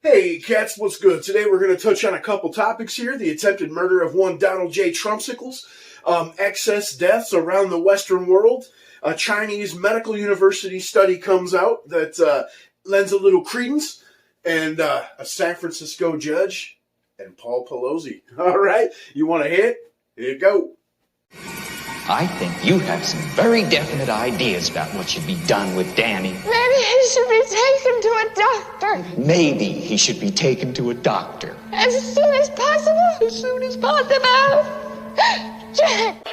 Hey cats, what's good? Today we're going to touch on a couple topics here. The attempted murder of one Donald J. Trumpsicles, excess deaths around the Western world, a Chinese medical university study comes out that lends a little credence, and a San Francisco judge, and Paul Pelosi. All right, you want to hit? Here you go. I think you have some very definite ideas about what should be done with Danny. Maybe he should be taken to a doctor. Maybe he should be taken to a doctor. As soon as possible? As soon as possible. Jack!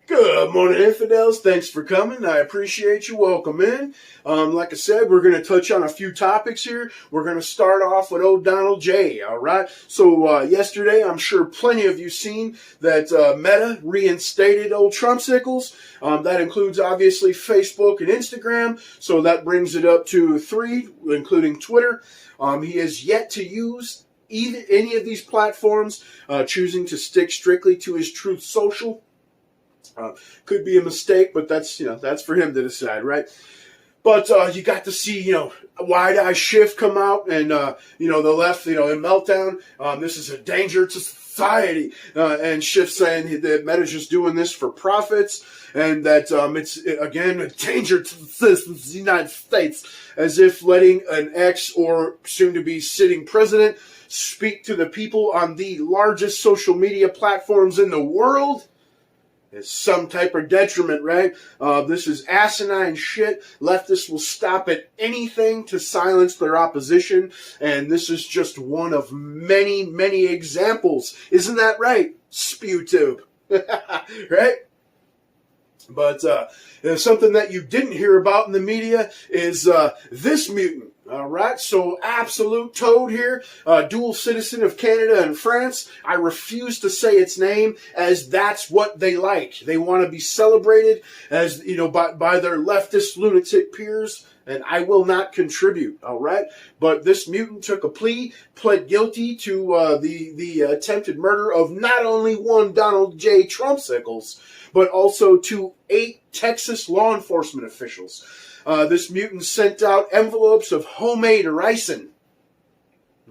Good morning, infidels. Thanks for coming. I appreciate you. Welcome in. Like I said, we're going to touch on a few topics here. We're going to start off with old Donald J. All right. So yesterday, I'm sure plenty of you seen that Meta reinstated old Trumpsicles. That includes obviously Facebook and Instagram. So that brings it up to 3, including Twitter. He has yet to use any of these platforms, choosing to stick strictly to his Truth Social. Could be a mistake, but that's for him to decide, right? But you got to see, Wide Eye Schiff come out and, the left, in meltdown. This is a danger to society. And Schiff saying that Meta's just doing this for profits and that it's, again, a danger to the citizens of the United States, as if letting an ex or soon-to-be sitting president speak to the people on the largest social media platforms in the world is some type of detriment, right? This is asinine shit. Leftists will stop at anything to silence their opposition, and this is just one of many, many examples. Isn't that right, SpewTube? Right? But something that you didn't hear about in the media is this mutant. All right, so absolute toad here, dual citizen of Canada and France. I refuse to say its name, as that's what they like. They want to be celebrated as, by their leftist lunatic peers, and I will not contribute, all right? But this mutant took a plea, pled guilty to the attempted murder of not only one Donald J. Trumpsicles, but also to 8 Texas law enforcement officials. This mutant sent out envelopes of homemade ricin.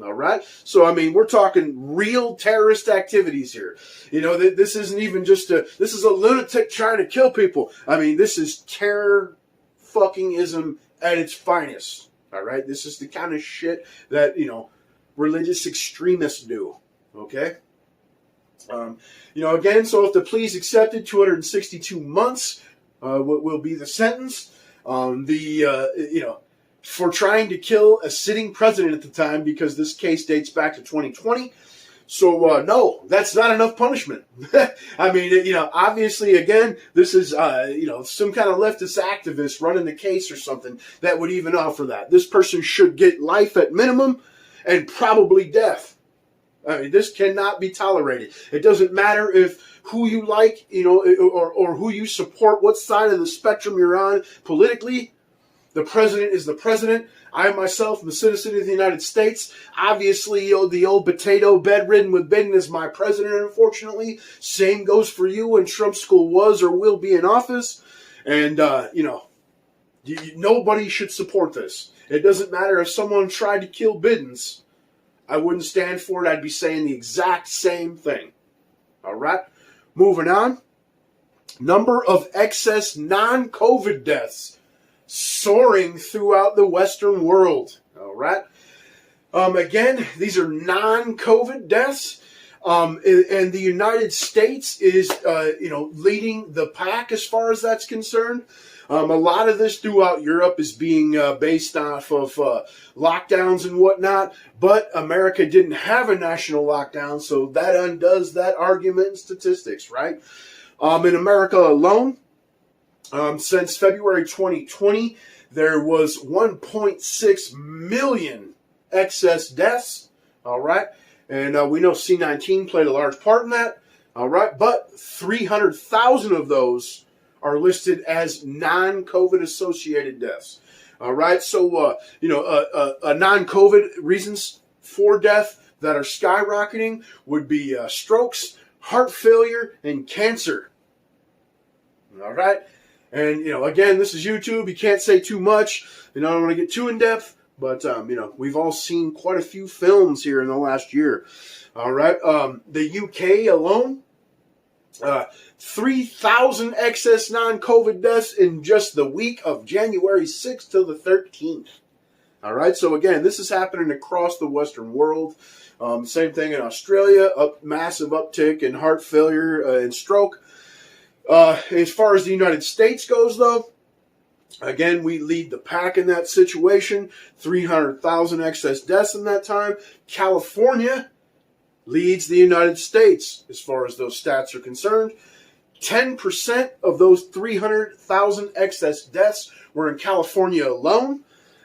All right? So, we're talking real terrorist activities here. This isn't even just this is a lunatic trying to kill people. This is terror fucking-ism at its finest. All right? This is the kind of shit that, religious extremists do. Okay? Again, so if the plea is accepted, 262 months will be the sentence. For trying to kill a sitting president at the time, because this case dates back to 2020. So, no, that's not enough punishment. Obviously, again, this is, some kind of leftist activist running the case or something that would even offer that. This person should get life at minimum and probably death. This cannot be tolerated. It doesn't matter if who you like, or who you support, what side of the spectrum you're on politically. The president is the president. I myself am a citizen of the United States. Obviously, the old potato bedridden with Biden is my president, unfortunately. Same goes for you when Trump school was or will be in office. And, nobody should support this. It doesn't matter if someone tried to kill Bidens. I wouldn't stand for it. I'd be saying the exact same thing. All right? Moving on. Number of excess non-COVID deaths soaring throughout the Western world. All right? Again, these are non-COVID deaths. And the United States is, leading the pack as far as that's concerned. A lot of this throughout Europe is being based off of lockdowns and whatnot, but America didn't have a national lockdown, so that undoes that argument and statistics, right? In America alone, since February 2020, there was 1.6 million excess deaths, all right? And we know C-19 played a large part in that, all right? But 300,000 of those are listed as non-COVID associated deaths. All right, so non-COVID reasons for death that are skyrocketing would be strokes, heart failure, and cancer. All right? And, again, this is YouTube. You can't say too much. I don't want to get too in-depth. But, we've all seen quite a few films here in the last year. All right? The UK alone, 3,000 excess non-COVID deaths in just the week of January 6th to the 13th. All right? So, again, this is happening across the Western world. Same thing in Australia, massive uptick in heart failure and stroke. As far as the United States goes, though, again, we lead the pack in that situation. 300,000 excess deaths in that time. California leads the United States as far as those stats are concerned. 10% of those 300,000 excess deaths were in California alone,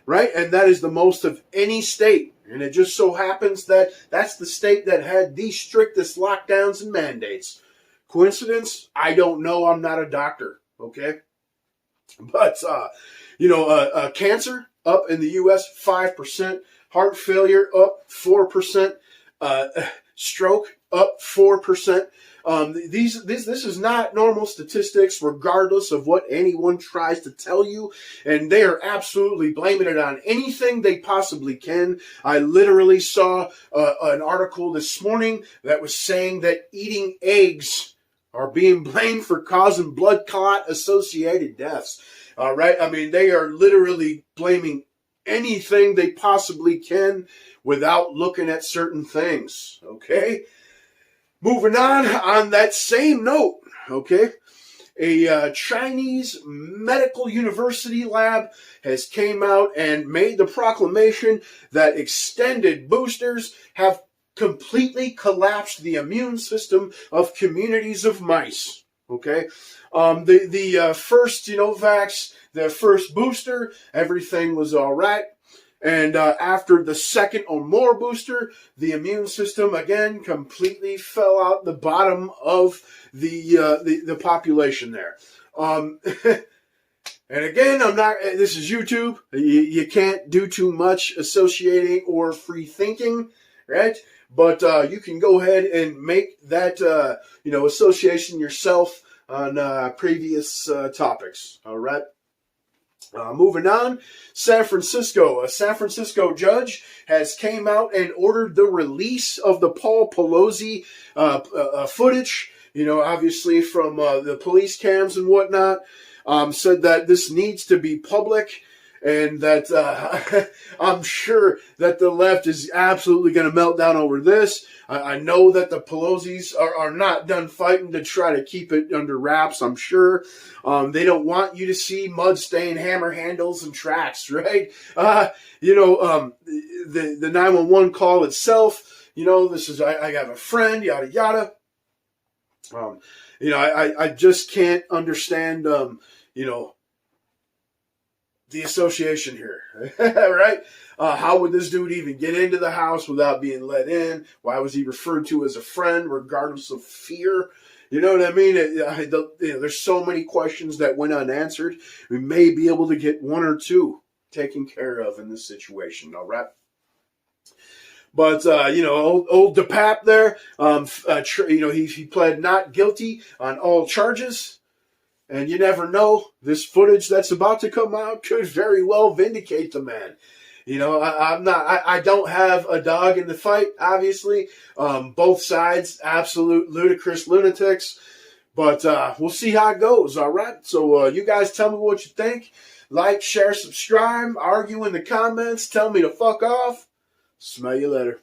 right? And that is the most of any state. And it just so happens that that's the state that had the strictest lockdowns and mandates. Coincidence? I don't know. I'm not a doctor, okay? But, cancer up in the U.S., 5%. Heart failure up 4%. Stroke up 4%. This is not normal statistics, regardless of what anyone tries to tell you, and they are absolutely blaming it on anything they possibly can. I literally saw an article this morning that was saying that eating eggs are being blamed for causing blood clot associated deaths. All right, I mean, they are literally blaming anything they possibly can without looking at certain things. Okay. Moving on that same note, okay, a Chinese medical university lab has came out and made the proclamation that extended boosters have completely collapsed the immune system of communities of mice, okay? The first, vax, the first booster, everything was all right. And after the second or more booster, the immune system again completely fell out the bottom of the population there. And again, this is YouTube. You can't do too much associating or free thinking, right? But you can go ahead and make that association yourself on previous topics. All right. Moving on, San Francisco. A San Francisco judge has came out and ordered the release of the Paul Pelosi footage, obviously from the police cams and whatnot. Said that this needs to be public, and that I'm sure that the left is absolutely going to melt down over this. I know that the Pelosi's are not done fighting to try to keep it under wraps, I'm sure. They don't want you to see mud-stained hammer handles and tracks, right? The 911 call itself, this is, I have a friend, yada, yada. I just can't understand, the association here, right? How would this dude even get into the house without being let in? Why was he referred to as a friend, regardless of fear? You know what I mean? There's so many questions that went unanswered. We may be able to get one or two taken care of in this situation, all right? But, old DePap there, he pled not guilty on all charges. And you never know, this footage that's about to come out could very well vindicate the man. I don't have a dog in the fight, obviously. Both sides, absolute ludicrous lunatics. But we'll see how it goes, all right? So you guys tell me what you think. Like, share, subscribe, argue in the comments, tell me to fuck off. Smell you later.